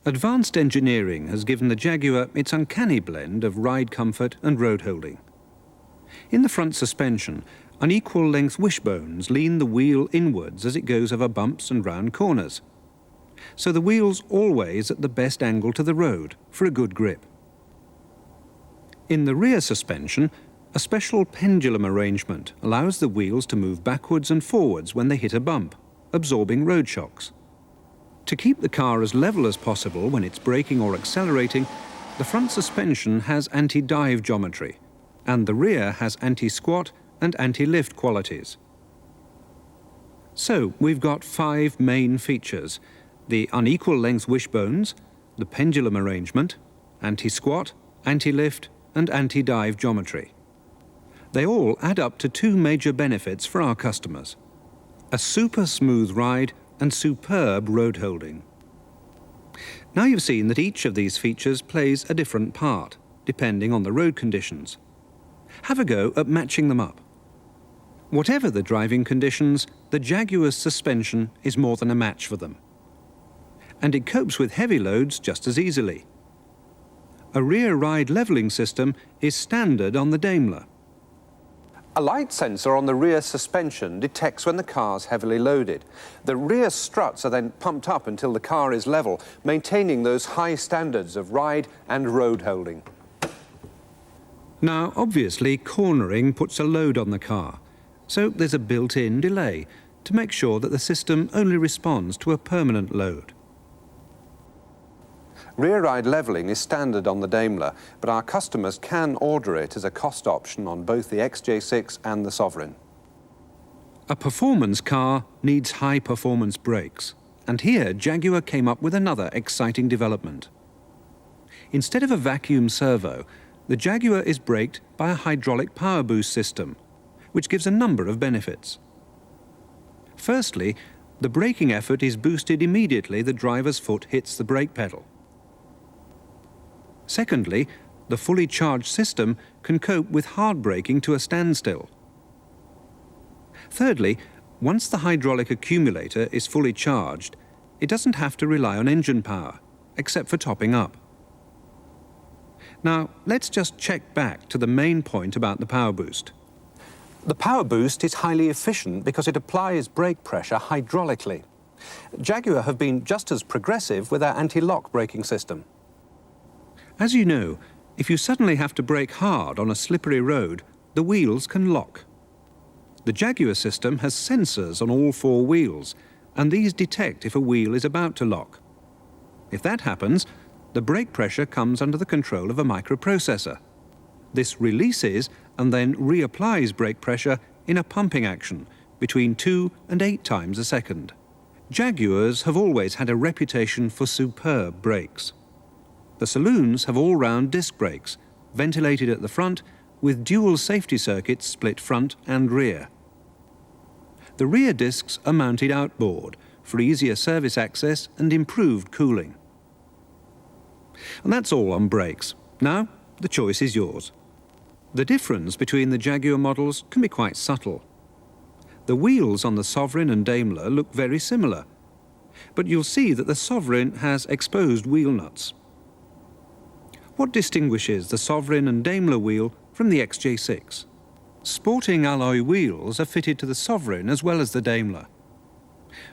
Advanced engineering has given the Jaguar its uncanny blend of ride comfort and road holding. In the front suspension, unequal length wishbones lean the wheel inwards as it goes over bumps and round corners. So the wheel's always at the best angle to the road for a good grip. In the rear suspension, a special pendulum arrangement allows the wheels to move backwards and forwards when they hit a bump, absorbing road shocks. To keep the car as level as possible when it's braking or accelerating, the front suspension has anti-dive geometry, and the rear has anti-squat and anti-lift qualities. So we've got 5 main features: the unequal length wishbones, the pendulum arrangement, anti-squat, anti-lift, and anti-dive geometry. They all add up to 2 major benefits for our customers: a super smooth ride and superb road holding. Now you've seen that each of these features plays a different part, depending on the road conditions. Have a go at matching them up. Whatever the driving conditions, the Jaguar's suspension is more than a match for them. And it copes with heavy loads just as easily. A rear ride levelling system is standard on the Daimler. A light sensor on the rear suspension detects when the car's heavily loaded. The rear struts are then pumped up until the car is level, maintaining those high standards of ride and road holding. Now, obviously, cornering puts a load on the car, so there's a built-in delay to make sure that the system only responds to a permanent load. Rear ride levelling is standard on the Daimler, but our customers can order it as a cost option on both the XJ6 and the Sovereign. A performance car needs high-performance brakes, and here Jaguar came up with another exciting development. Instead of a vacuum servo, the Jaguar is braked by a hydraulic power boost system, which gives a number of benefits. Firstly, the braking effort is boosted immediately the driver's foot hits the brake pedal. Secondly, the fully charged system can cope with hard braking to a standstill. Thirdly, once the hydraulic accumulator is fully charged, it doesn't have to rely on engine power, except for topping up. Now, let's just check back to the main point about the power boost. The power boost is highly efficient because it applies brake pressure hydraulically. Jaguar have been just as progressive with our anti-lock braking system. As you know, if you suddenly have to brake hard on a slippery road, the wheels can lock. The Jaguar system has sensors on all 4 wheels, and these detect if a wheel is about to lock. If that happens, the brake pressure comes under the control of a microprocessor. This releases and then reapplies brake pressure in a pumping action between 2 and 8 times a second. Jaguars have always had a reputation for superb brakes. The saloons have all-round disc brakes, ventilated at the front, with dual safety circuits split front and rear. The rear discs are mounted outboard for easier service access and improved cooling. And that's all on brakes. Now, the choice is yours. The difference between the Jaguar models can be quite subtle. The wheels on the Sovereign and Daimler look very similar, but you'll see that the Sovereign has exposed wheel nuts. What distinguishes the Sovereign and Daimler wheel from the XJ6? Sporting alloy wheels are fitted to the Sovereign as well as the Daimler.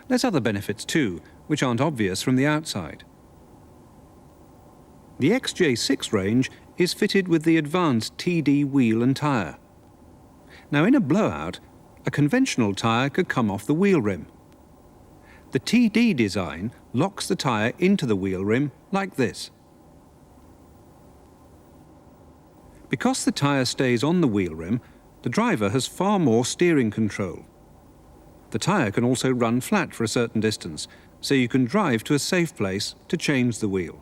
There's other benefits too, which aren't obvious from the outside. The XJ6 range is fitted with the advanced TD wheel and tyre. Now, in a blowout, a conventional tyre could come off the wheel rim. The TD design locks the tyre into the wheel rim like this. Because the tyre stays on the wheel rim, the driver has far more steering control. The tyre can also run flat for a certain distance, so you can drive to a safe place to change the wheel.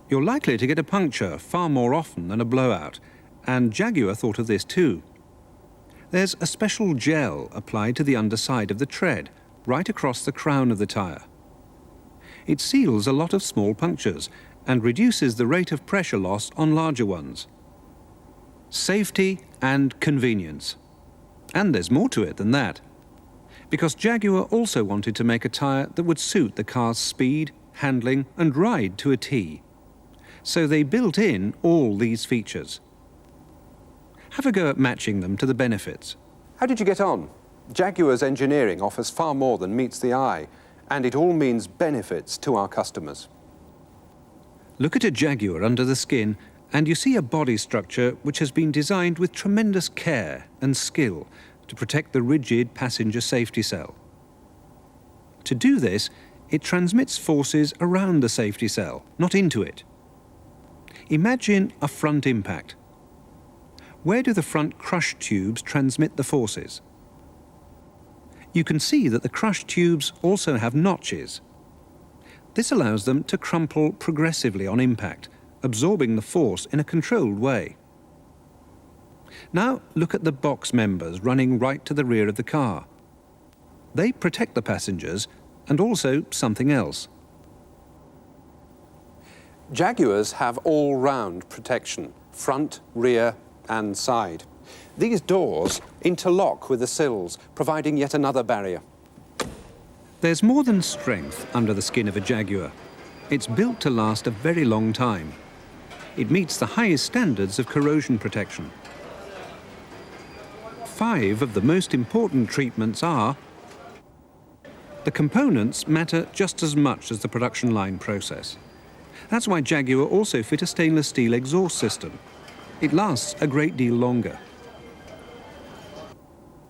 You're likely to get a puncture far more often than a blowout, and Jaguar thought of this too. There's a special gel applied to the underside of the tread, right across the crown of the tyre. It seals a lot of small punctures and reduces the rate of pressure loss on larger ones. Safety and convenience. And there's more to it than that, because Jaguar also wanted to make a tyre that would suit the car's speed, handling and ride to a T. So they built in all these features. Have a go at matching them to the benefits. How did you get on? Jaguar's engineering offers far more than meets the eye, and it all means benefits to our customers. Look at a Jaguar under the skin and you see a body structure which has been designed with tremendous care and skill to protect the rigid passenger safety cell. To do this, it transmits forces around the safety cell, not into it. Imagine a front impact. Where do the front crush tubes transmit the forces? You can see that the crush tubes also have notches. This allows them to crumple progressively on impact, absorbing the force in a controlled way. Now look at the box members running right to the rear of the car. They protect the passengers and also something else. Jaguars have all-round protection, front, rear and side. These doors interlock with the sills, providing yet another barrier. There's more than strength under the skin of a Jaguar. It's built to last a very long time. It meets the highest standards of corrosion protection. 5 of the most important treatments are: the components matter just as much as the production line process. That's why Jaguar also fit a stainless steel exhaust system. It lasts a great deal longer.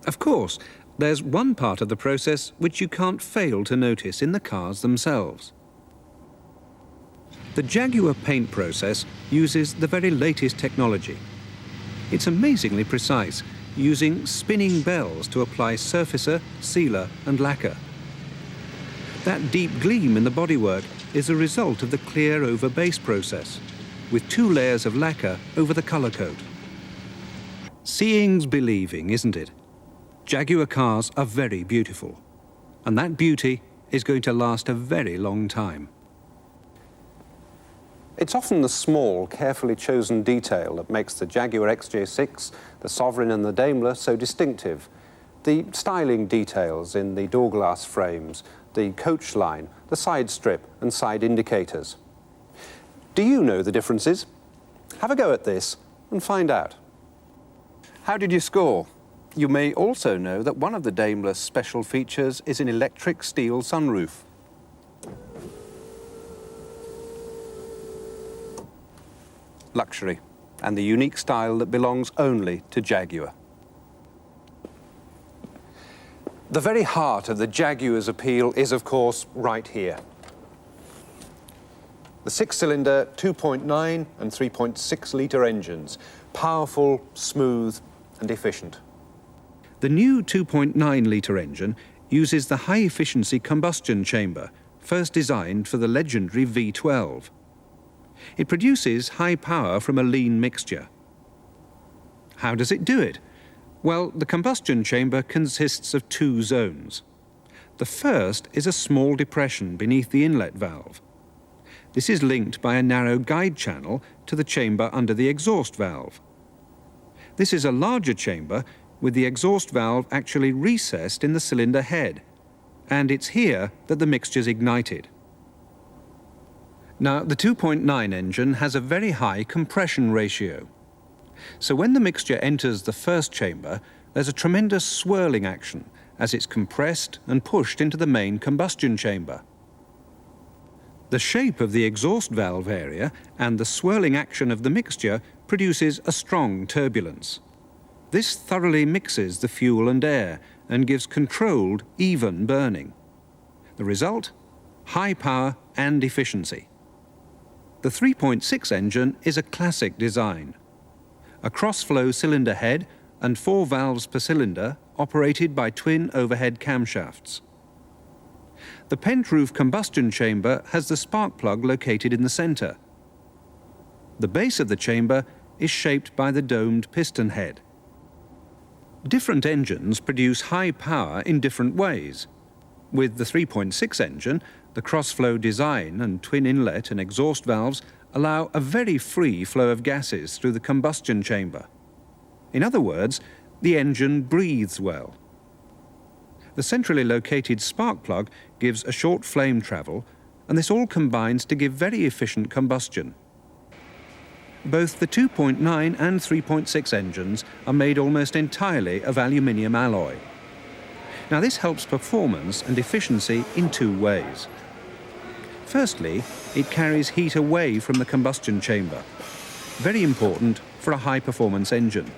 Of course, there's one part of the process which you can't fail to notice in the cars themselves. The Jaguar paint process uses the very latest technology. It's amazingly precise, using spinning bells to apply surfacer, sealer and lacquer. That deep gleam in the bodywork is a result of the clear over base process, with 2 layers of lacquer over the colour coat. Seeing's believing, isn't it? Jaguar cars are very beautiful, and that beauty is going to last a very long time. It's often the small, carefully chosen detail that makes the Jaguar XJ6, the Sovereign and the Daimler so distinctive. The styling details in the door glass frames, the coach line, the side strip and side indicators. Do you know the differences? Have a go at this and find out. How did you score? You may also know that one of the Daimler's special features is an electric steel sunroof. Luxury, and the unique style that belongs only to Jaguar. The very heart of the Jaguar's appeal is, of course, right here. The 6-cylinder 2.9 and 3.6-litre engines, powerful, smooth and efficient. The new 2.9-litre engine uses the high-efficiency combustion chamber, first designed for the legendary V12. It produces high power from a lean mixture. How does it do it? Well, the combustion chamber consists of 2 zones. The first is a small depression beneath the inlet valve. This is linked by a narrow guide channel to the chamber under the exhaust valve. This is a larger chamber with the exhaust valve actually recessed in the cylinder head, and it's here that the mixture's ignited. Now, the 2.9 engine has a very high compression ratio. So when the mixture enters the first chamber, there's a tremendous swirling action as it's compressed and pushed into the main combustion chamber. The shape of the exhaust valve area and the swirling action of the mixture produces a strong turbulence. This thoroughly mixes the fuel and air and gives controlled, even burning. The result? High power and efficiency. The 3.6 engine is a classic design. A cross-flow cylinder head and 4 valves per cylinder operated by twin overhead camshafts. The pent-roof combustion chamber has the spark plug located in the center. The base of the chamber is shaped by the domed piston head. Different engines produce high power in different ways. With the 3.6 engine, the cross-flow design and twin inlet and exhaust valves allow a very free flow of gases through the combustion chamber. In other words, the engine breathes well. The centrally located spark plug gives a short flame travel, and this all combines to give very efficient combustion. Both the 2.9 and 3.6 engines are made almost entirely of aluminium alloy. Now this helps performance and efficiency in two ways. Firstly, it carries heat away from the combustion chamber, very important for a high-performance engine.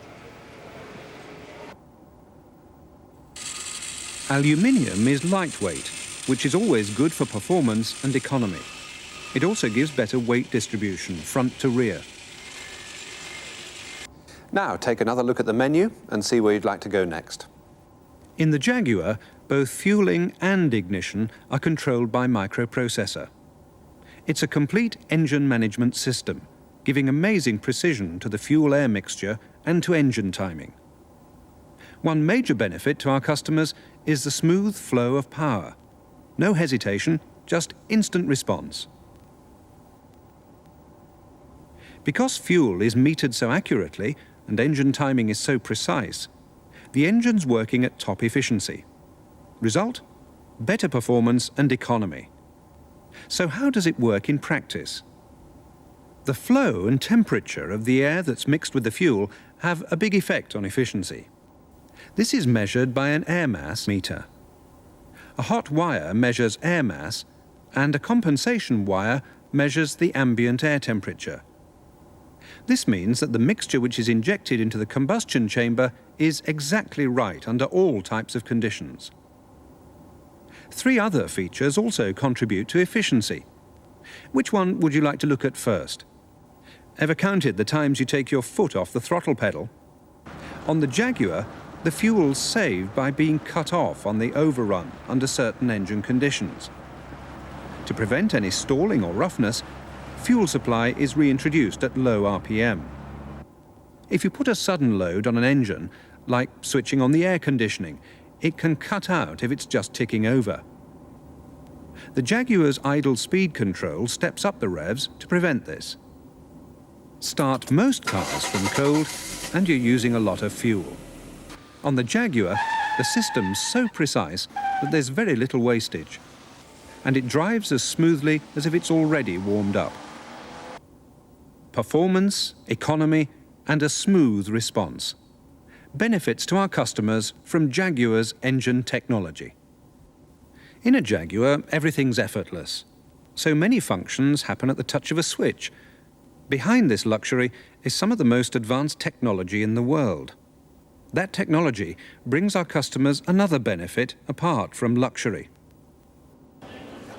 Aluminium is lightweight, which is always good for performance and economy. It also gives better weight distribution, front to rear. Now take another look at the menu and see where you'd like to go next. In the Jaguar, both fueling and ignition are controlled by microprocessor. It's a complete engine management system, giving amazing precision to the fuel-air mixture and to engine timing. One major benefit to our customers is the smooth flow of power. No hesitation, just instant response. Because fuel is metered so accurately and engine timing is so precise, the engine's working at top efficiency. Result? Better performance and economy. So how does it work in practice? The flow and temperature of the air that's mixed with the fuel have a big effect on efficiency. This is measured by an air mass meter. A hot wire measures air mass, and a compensation wire measures the ambient air temperature. This means that the mixture which is injected into the combustion chamber is exactly right under all types of conditions. Three other features also contribute to efficiency. Which one would you like to look at first? Ever counted the times you take your foot off the throttle pedal? On the Jaguar, the fuel's saved by being cut off on the overrun under certain engine conditions. To prevent any stalling or roughness, fuel supply is reintroduced at low RPM. If you put a sudden load on an engine, like switching on the air conditioning, it can cut out if it's just ticking over. The Jaguar's idle speed control steps up the revs to prevent this. Start most cars from cold and you're using a lot of fuel. On the Jaguar, the system's so precise that there's very little wastage, and it drives as smoothly as if it's already warmed up. Performance, economy, and a smooth response. Benefits to our customers from Jaguar's engine technology. In a Jaguar, everything's effortless. So many functions happen at the touch of a switch. Behind this luxury is some of the most advanced technology in the world. That technology brings our customers another benefit apart from luxury.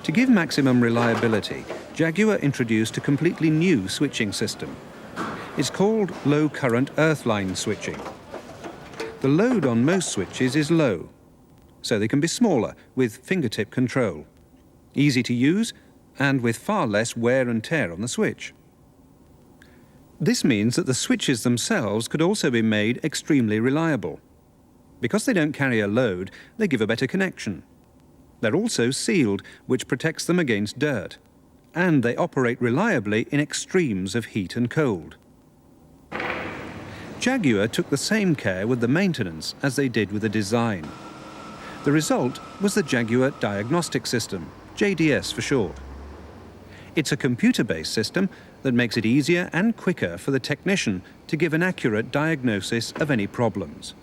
To give maximum reliability, Jaguar introduced a completely new switching system. It's called low-current earthline switching. The load on most switches is low, so they can be smaller with fingertip control, easy to use, and with far less wear and tear on the switch. This means that the switches themselves could also be made extremely reliable. Because they don't carry a load, they give a better connection. They're also sealed, which protects them against dirt. And they operate reliably in extremes of heat and cold. Jaguar took the same care with the maintenance as they did with the design. The result was the Jaguar Diagnostic System, JDS for short. It's a computer-based system that makes it easier and quicker for the technician to give an accurate diagnosis of any problems.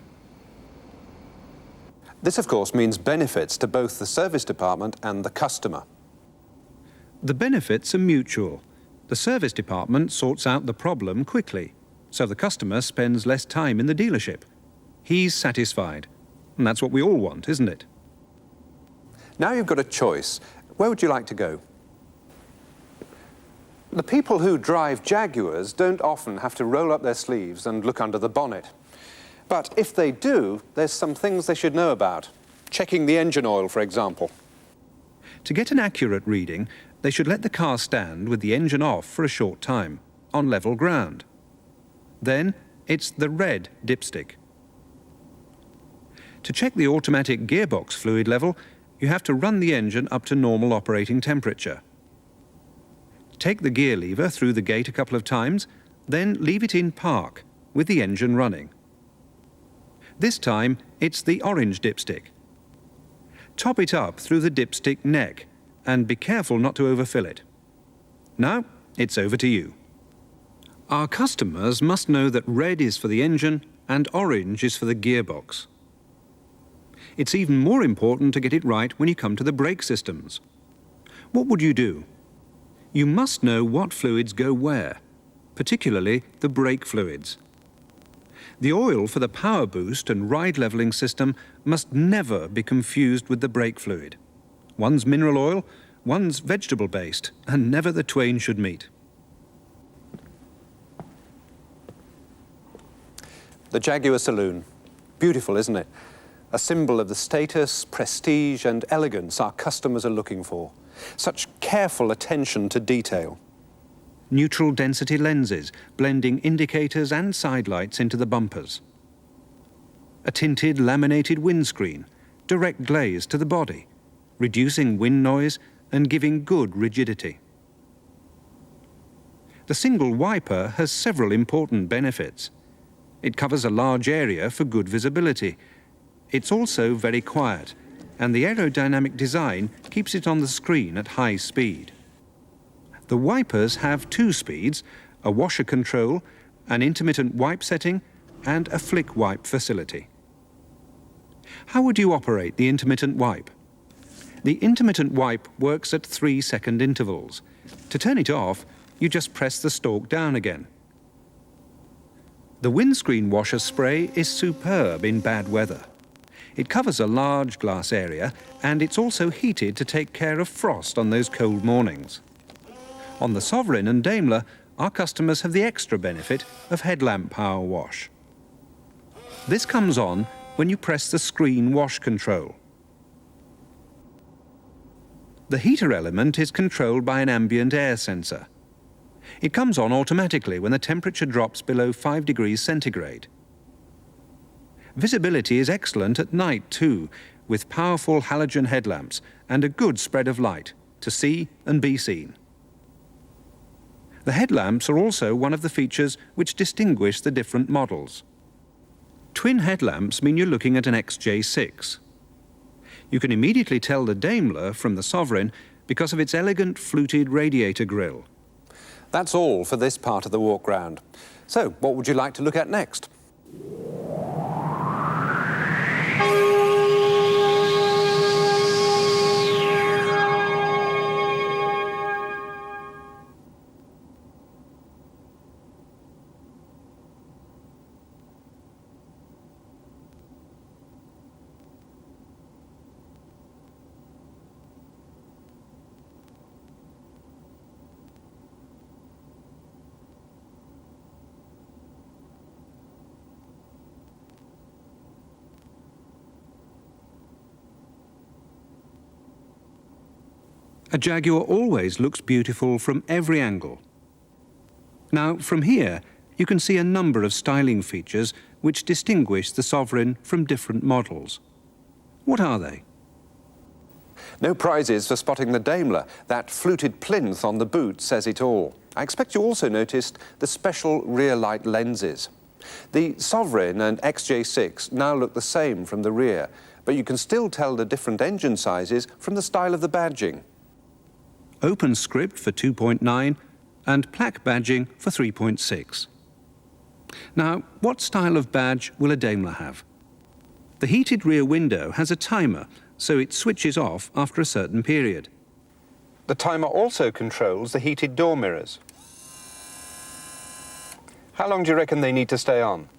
This, of course, means benefits to both the service department and the customer. The benefits are mutual. The service department sorts out the problem quickly, so the customer spends less time in the dealership. He's satisfied. And that's what we all want, isn't it? Now you've got a choice. Where would you like to go? The people who drive Jaguars don't often have to roll up their sleeves and look under the bonnet. But if they do, there's some things they should know about. Checking the engine oil, for example. To get an accurate reading, they should let the car stand with the engine off for a short time, on level ground. Then it's the red dipstick. To check the automatic gearbox fluid level, you have to run the engine up to normal operating temperature. Take the gear lever through the gate a couple of times, then leave it in park with the engine running. This time, it's the orange dipstick. Top it up through the dipstick neck and be careful not to overfill it. Now, it's over to you. Our customers must know that red is for the engine and orange is for the gearbox. It's even more important to get it right when you come to the brake systems. What would you do? You must know what fluids go where, particularly the brake fluids. The oil for the power boost and ride leveling system must never be confused with the brake fluid. One's mineral oil, one's vegetable-based, and never the twain should meet. The Jaguar saloon. Beautiful, isn't it? A symbol of the status, prestige and elegance our customers are looking for. Such careful attention to detail. Neutral density lenses, blending indicators and sidelights into the bumpers. A tinted laminated windscreen, direct glaze to the body, reducing wind noise and giving good rigidity. The single wiper has several important benefits. It covers a large area for good visibility. It's also very quiet, and the aerodynamic design keeps it on the screen at high speed. The wipers have 2 speeds, a washer control, an intermittent wipe setting, and a flick wipe facility. How would you operate the intermittent wipe? The intermittent wipe works at 3-second intervals. To turn it off, you just press the stalk down again. The windscreen washer spray is superb in bad weather. It covers a large glass area, and it's also heated to take care of frost on those cold mornings. On the Sovereign and Daimler, our customers have the extra benefit of headlamp power wash. This comes on when you press the screen wash control. The heater element is controlled by an ambient air sensor. It comes on automatically when the temperature drops below 5 degrees centigrade. Visibility is excellent at night too, with powerful halogen headlamps and a good spread of light to see and be seen. The headlamps are also one of the features which distinguish the different models. Twin headlamps mean you're looking at an XJ6. You can immediately tell the Daimler from the Sovereign because of its elegant fluted radiator grille. That's all for this part of the walk round. So, what would you like to look at next? A Jaguar always looks beautiful from every angle. Now, from here, you can see a number of styling features which distinguish the Sovereign from different models. What are they? No prizes for spotting the Daimler. That fluted plinth on the boot says it all. I expect you also noticed the special rear light lenses. The Sovereign and XJ6 now look the same from the rear, but you can still tell the different engine sizes from the style of the badging. Open script for 2.9 and plaque badging for 3.6. Now, what style of badge will a Daimler have? The heated rear window has a timer, so it switches off after a certain period. The timer also controls the heated door mirrors. How long do you reckon they need to stay on?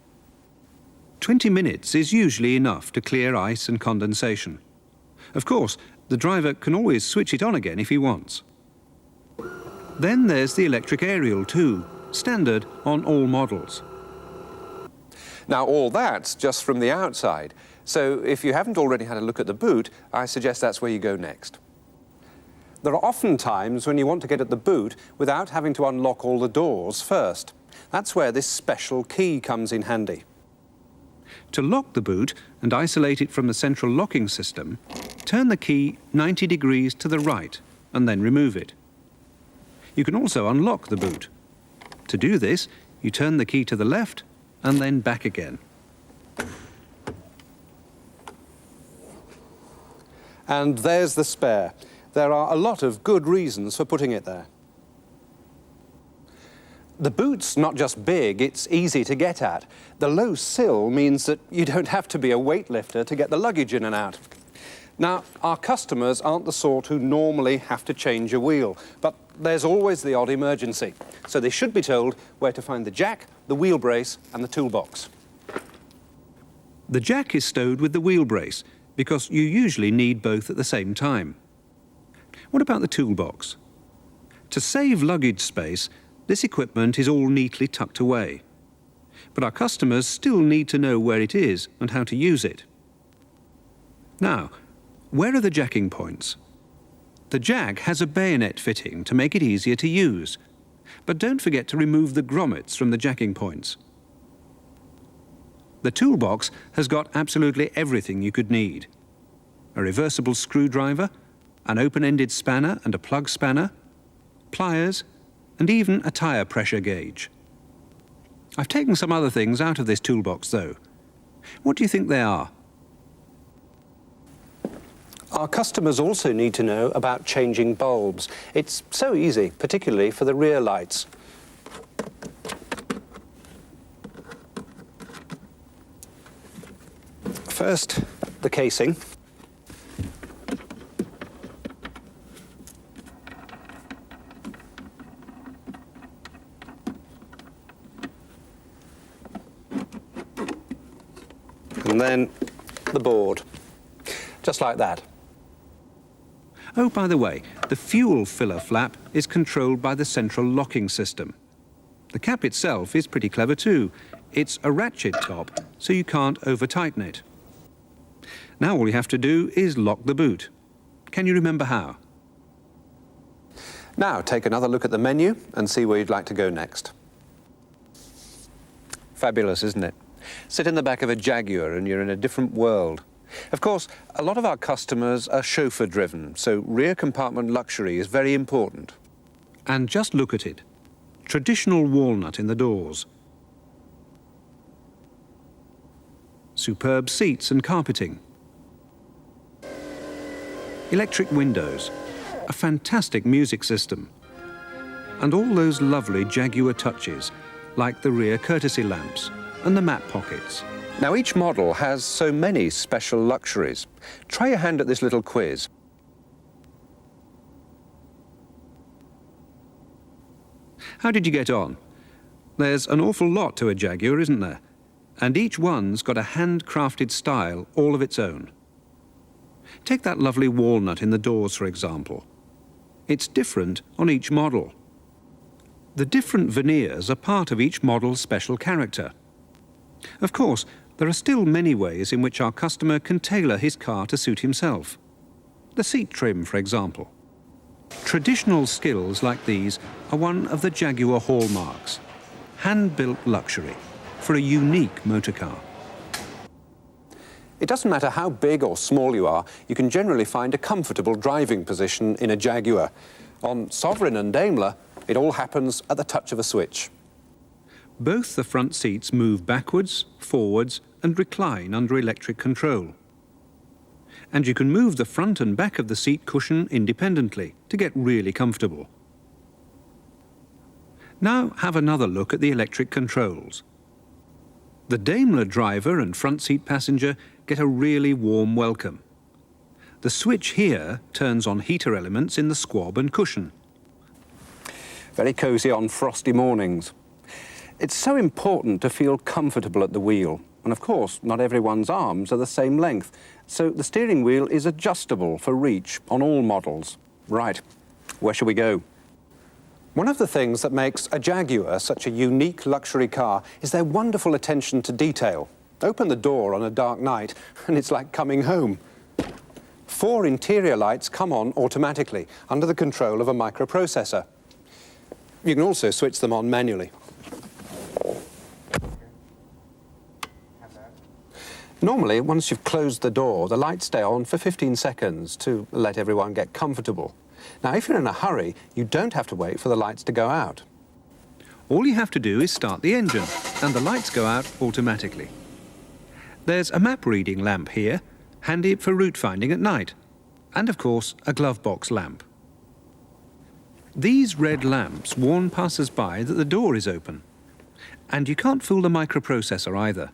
20 minutes is usually enough to clear ice and condensation. Of course, the driver can always switch it on again if he wants. Then there's the electric aerial too, standard on all models. Now, all that's just from the outside, so if you haven't already had a look at the boot, I suggest that's where you go next. There are often times when you want to get at the boot without having to unlock all the doors first. That's where this special key comes in handy. To lock the boot and isolate it from the central locking system, turn the key 90 degrees to the right and then remove it. You can also unlock the boot. To do this, you turn the key to the left and then back again. And there's the spare. There are a lot of good reasons for putting it there. The boot's not just big, it's easy to get at. The low sill means that you don't have to be a weightlifter to get the luggage in and out. Now, our customers aren't the sort who normally have to change a wheel, but there's always the odd emergency. So they should be told where to find the jack, the wheel brace, and the toolbox. The jack is stowed with the wheel brace because you usually need both at the same time. What about the toolbox? To save luggage space, this equipment is all neatly tucked away. But our customers still need to know where it is and how to use it. Now, where are the jacking points? The jack has a bayonet fitting to make it easier to use, but don't forget to remove the grommets from the jacking points. The toolbox has got absolutely everything you could need. A reversible screwdriver, an open-ended spanner and a plug spanner, pliers, and even a tyre pressure gauge. I've taken some other things out of this toolbox, though. What do you think they are? Our customers also need to know about changing bulbs. It's so easy, particularly for the rear lights. First, the casing. And then the board, just like that. Oh, by the way, the fuel filler flap is controlled by the central locking system. The cap itself is pretty clever too. It's a ratchet top, so you can't over-tighten it. Now all you have to do is lock the boot. Can you remember how? Now take another look at the menu and see where you'd like to go next. Fabulous, isn't it? Sit in the back of a Jaguar and you're in a different world. Of course, a lot of our customers are chauffeur-driven, so rear compartment luxury is very important. And just look at it. Traditional walnut in the doors. Superb seats and carpeting. Electric windows. A fantastic music system. And all those lovely Jaguar touches, like the rear courtesy lamps and the map pockets. Now, each model has so many special luxuries. Try your hand at this little quiz. How did you get on? There's an awful lot to a Jaguar, isn't there? And each one's got a handcrafted style all of its own. Take that lovely walnut in the doors, for example. It's different on each model. The different veneers are part of each model's special character. Of course, there are still many ways in which our customer can tailor his car to suit himself. The seat trim, for example. Traditional skills like these are one of the Jaguar hallmarks. Hand-built luxury for a unique motor car. It doesn't matter how big or small you are, you can generally find a comfortable driving position in a Jaguar. On Sovereign and Daimler, it all happens at the touch of a switch. Both the front seats move backwards, forwards, and recline under electric control. And you can move the front and back of the seat cushion independently to get really comfortable. Now have another look at the electric controls. The Daimler driver and front seat passenger get a really warm welcome. The switch here turns on heater elements in the squab and cushion. Very cosy on frosty mornings. It's so important to feel comfortable at the wheel. And of course, not everyone's arms are the same length. So the steering wheel is adjustable for reach on all models. Right, where shall we go? One of the things that makes a Jaguar such a unique luxury car is their wonderful attention to detail. Open the door on a dark night and it's like coming home. 4 interior lights come on automatically under the control of a microprocessor. You can also switch them on manually. Normally, once you've closed the door, the lights stay on for 15 seconds to let everyone get comfortable. Now, if you're in a hurry, you don't have to wait for the lights to go out. All you have to do is start the engine, and the lights go out automatically. There's a map reading lamp here, handy for route finding at night. and of course a glove box lamp. These red lamps warn passers-by that the door is open. And you can't fool the microprocessor either.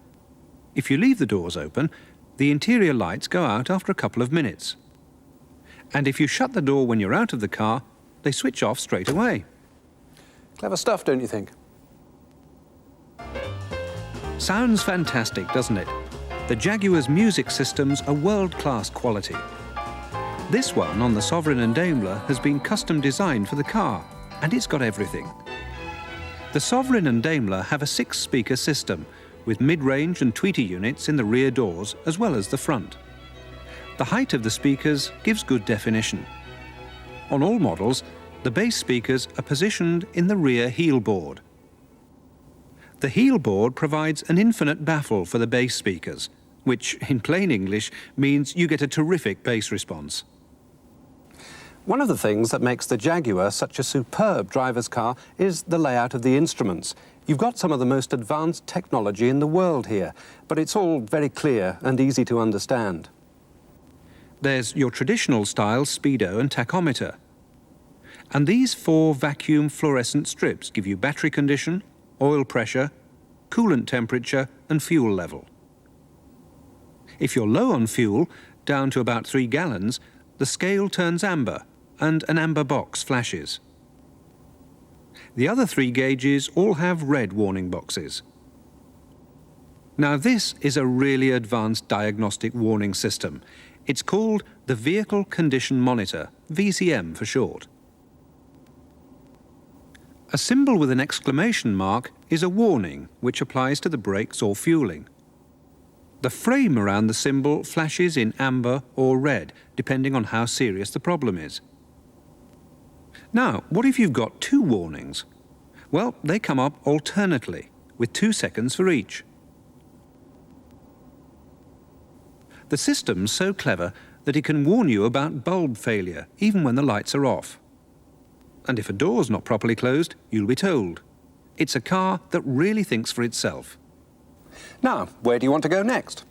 If you leave the doors open, the interior lights go out after a couple of minutes. And if you shut the door when you're out of the car, they switch off straight away. Clever stuff, don't you think? Sounds fantastic, doesn't it? The Jaguar's music systems are world-class quality. This one on the Sovereign and Daimler has been custom designed for the car, and it's got everything. The Sovereign and Daimler have a 6-speaker system with mid-range and tweeter units in the rear doors as well as the front. The height of the speakers gives good definition. On all models, the bass speakers are positioned in the rear heel board. The heel board provides an infinite baffle for the bass speakers, which in plain English means you get a terrific bass response. One of the things that makes the Jaguar such a superb driver's car is the layout of the instruments. You've got some of the most advanced technology in the world here, but it's all very clear and easy to understand. There's your traditional style speedo and tachometer. And these 4 vacuum fluorescent strips give you battery condition, oil pressure, coolant temperature and fuel level. If you're low on fuel, down to about 3 gallons, the scale turns amber and an amber box flashes. The other 3 gauges all have red warning boxes. Now this is a really advanced diagnostic warning system. It's called the Vehicle Condition Monitor, VCM for short. A symbol with an exclamation mark is a warning which applies to the brakes or fueling. The frame around the symbol flashes in amber or red, depending on how serious the problem is. Now, what if you've got 2 warnings? Well, they come up alternately, with 2 seconds for each. The system's so clever that it can warn you about bulb failure, even when the lights are off. And if a door's not properly closed, you'll be told. It's a car that really thinks for itself. Now, where do you want to go next?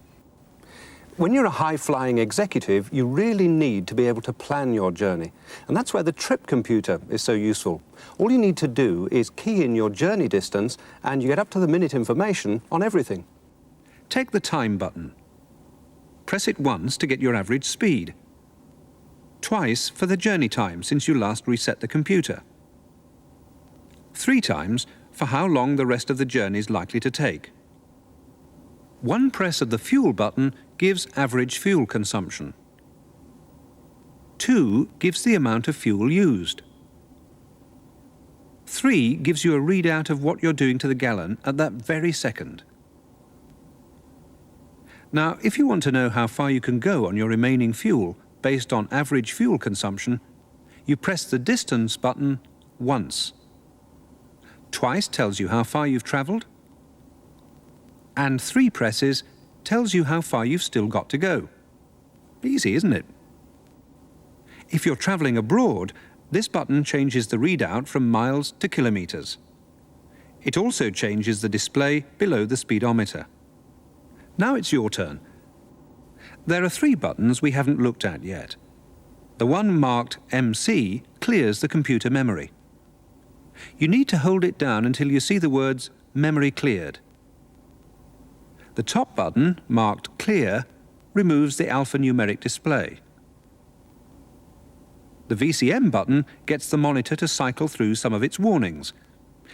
When you're a high-flying executive, you really need to be able to plan your journey. And that's where the trip computer is so useful. All you need to do is key in your journey distance and you get up-to-the-minute information on everything. Take the time button. Press it once to get your average speed. Twice for the journey time since you last reset the computer. 3 times for how long the rest of the journey is likely to take. 1 press of the fuel button gives average fuel consumption. 2 gives the amount of fuel used. 3 gives you a readout of what you're doing to the gallon at that very second. Now, if you want to know how far you can go on your remaining fuel based on average fuel consumption, you press the distance button once. Twice tells you how far you've travelled, and 3 presses tells you how far you've still got to go. Easy, isn't it? If you're travelling abroad, this button changes the readout from miles to kilometres. It also changes the display below the speedometer. Now it's your turn. There are 3 buttons we haven't looked at yet. The one marked MC clears the computer memory. You need to hold it down until you see the words memory cleared. The top button, marked clear, removes the alphanumeric display. The VCM button gets the monitor to cycle through some of its warnings.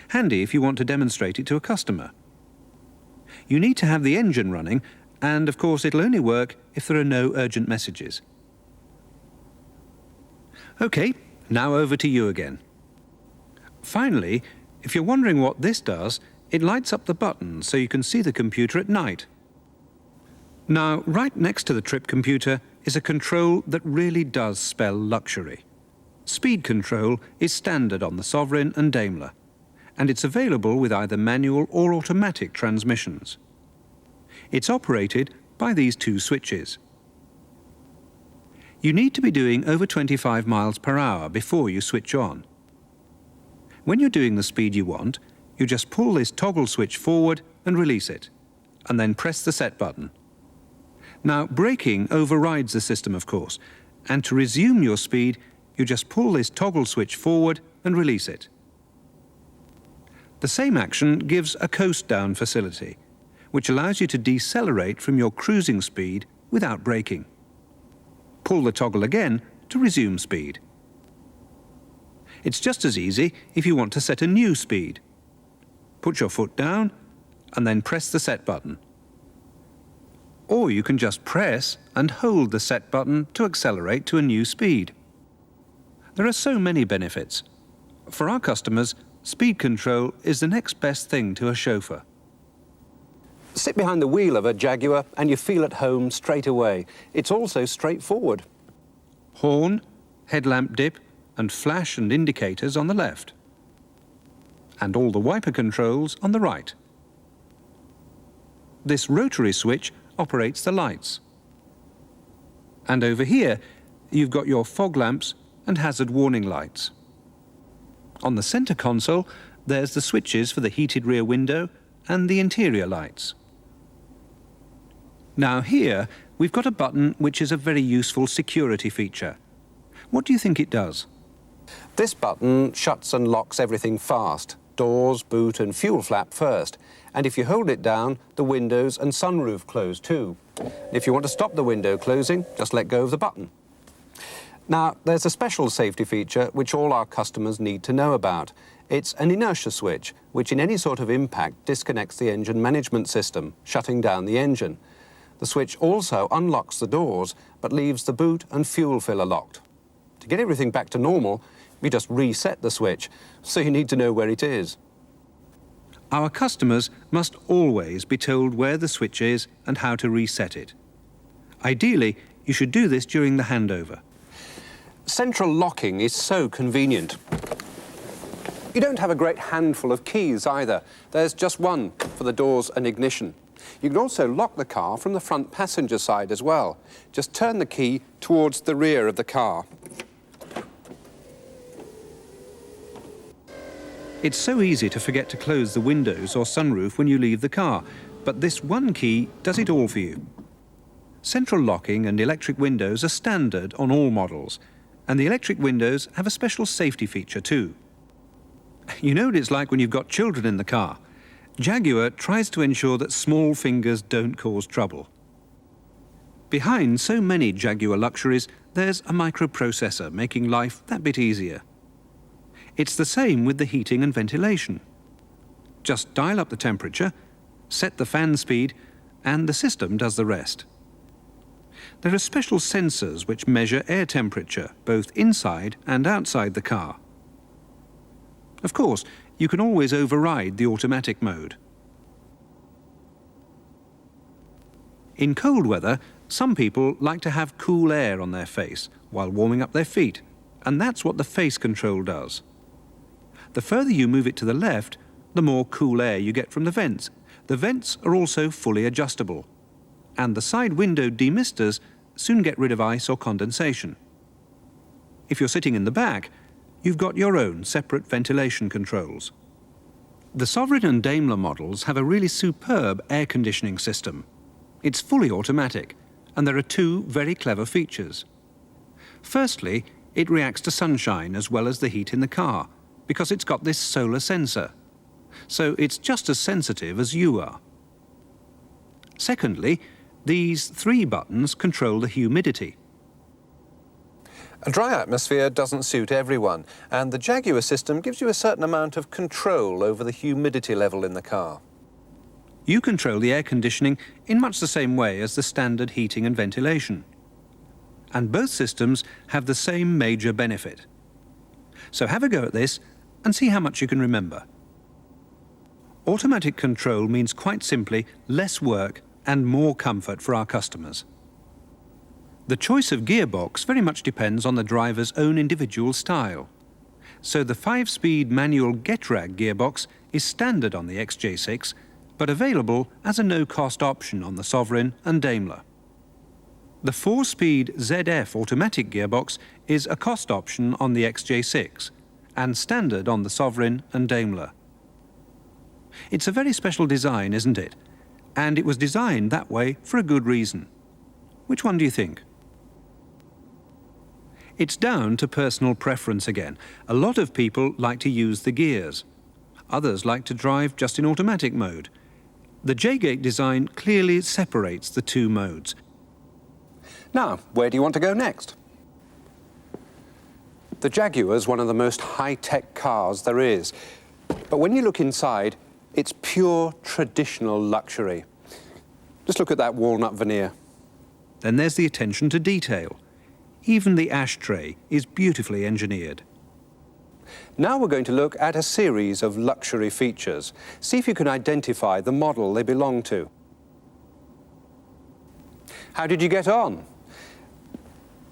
Handy if you want to demonstrate it to a customer. You need to have the engine running, and of course it'll only work if there are no urgent messages. OK, now over to you again. Finally, if you're wondering what this does, it lights up the buttons so you can see the computer at night. Now, right next to the trip computer is a control that really does spell luxury. Speed control is standard on the Sovereign and Daimler, and it's available with either manual or automatic transmissions. It's operated by these 2 switches. You need to be doing over 25 miles per hour before you switch on. When you're doing the speed you want, you just pull this toggle switch forward and release it, and then press the set button. Now, braking overrides the system, of course, And to resume your speed, you just pull this toggle switch forward and release it. The same action gives a coast down facility, which allows you to decelerate from your cruising speed without braking. Pull the toggle again to resume speed. It's just as easy if you want to set a new speed. Put your foot down and then press the set button. Or you can just press and hold the set button to accelerate to a new speed. There are so many benefits. For our customers, speed control is the next best thing to a chauffeur. Sit behind the wheel of a Jaguar and you feel at home straight away. It's also straightforward. Horn, headlamp dip, and flash and indicators on the left. And all the wiper controls on the right. This rotary switch operates the lights. And over here, you've got your fog lamps and hazard warning lights. On the center console, there's the switches for the heated rear window and the interior lights. Now here, we've got a button which is a very useful security feature. What do you think it does? This button shuts and locks everything fast. Doors, boot and fuel flap first. And if you hold it down, the windows and sunroof close too. If you want to stop the window closing, just let go of the button. Now, there's a special safety feature which all our customers need to know about. It's an inertia switch, which in any sort of impact disconnects the engine management system, shutting down the engine. The switch also unlocks the doors, but leaves the boot and fuel filler locked. To get everything back to normal, we just reset the switch, so you need to know where it is. Our customers must always be told where the switch is and how to reset it. Ideally, you should do this during the handover. Central locking is so convenient. You don't have a great handful of keys either. There's just one for the doors and ignition. You can also lock the car from the front passenger side as well. Just turn the key towards the rear of the car. It's so easy to forget to close the windows or sunroof when you leave the car, but this one key does it all for you. Central locking and electric windows are standard on all models, and the electric windows have a special safety feature too. You know what it's like when you've got children in the car. Jaguar tries to ensure that small fingers don't cause trouble. Behind so many Jaguar luxuries, there's a microprocessor making life that bit easier. It's the same with the heating and ventilation. Just dial up the temperature, set the fan speed, and the system does the rest. There are special sensors which measure air temperature, both inside and outside the car. Of course, you can always override the automatic mode. In cold weather, some people like to have cool air on their face while warming up their feet, and that's what the face control does. The further you move it to the left, the more cool air you get from the vents. The vents are also fully adjustable, and the side window demisters soon get rid of ice or condensation. If you're sitting in the back, you've got your own separate ventilation controls. The Sovereign and Daimler models have a really superb air conditioning system. It's fully automatic, and there are two very clever features. Firstly, it reacts to sunshine as well as the heat in the car, because it's got this solar sensor. So it's just as sensitive as you are. Secondly, these three buttons control the humidity. A dry atmosphere doesn't suit everyone, and the Jaguar system gives you a certain amount of control over the humidity level in the car. You control the air conditioning in much the same way as the standard heating and ventilation. And both systems have the same major benefit. So have a go at this and see how much you can remember. Automatic control means quite simply less work and more comfort for our customers. The choice of gearbox very much depends on the driver's own individual style. So the 5-speed manual GetRag gearbox is standard on the XJ6, but available as a no-cost option on the Sovereign and Daimler. The 4-speed ZF automatic gearbox is a cost option on the XJ6 and standard on the Sovereign and Daimler. It's a very special design, isn't it? And it was designed that way for a good reason. Which one do you think? It's down to personal preference again. A lot of people like to use the gears. Others like to drive just in automatic mode. The J-gate design clearly separates the two modes. Now, where do you want to go next? The Jaguar is one of the most high-tech cars there is. But when you look inside, it's pure traditional luxury. Just look at that walnut veneer. Then there's the attention to detail. Even the ashtray is beautifully engineered. Now we're going to look at a series of luxury features. See if you can identify the model they belong to. How did you get on?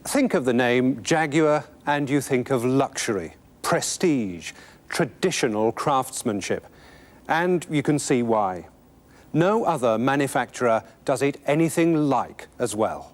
Think of the name Jaguar and you think of luxury, prestige, traditional craftsmanship. And you can see why. No other manufacturer does it anything like as well.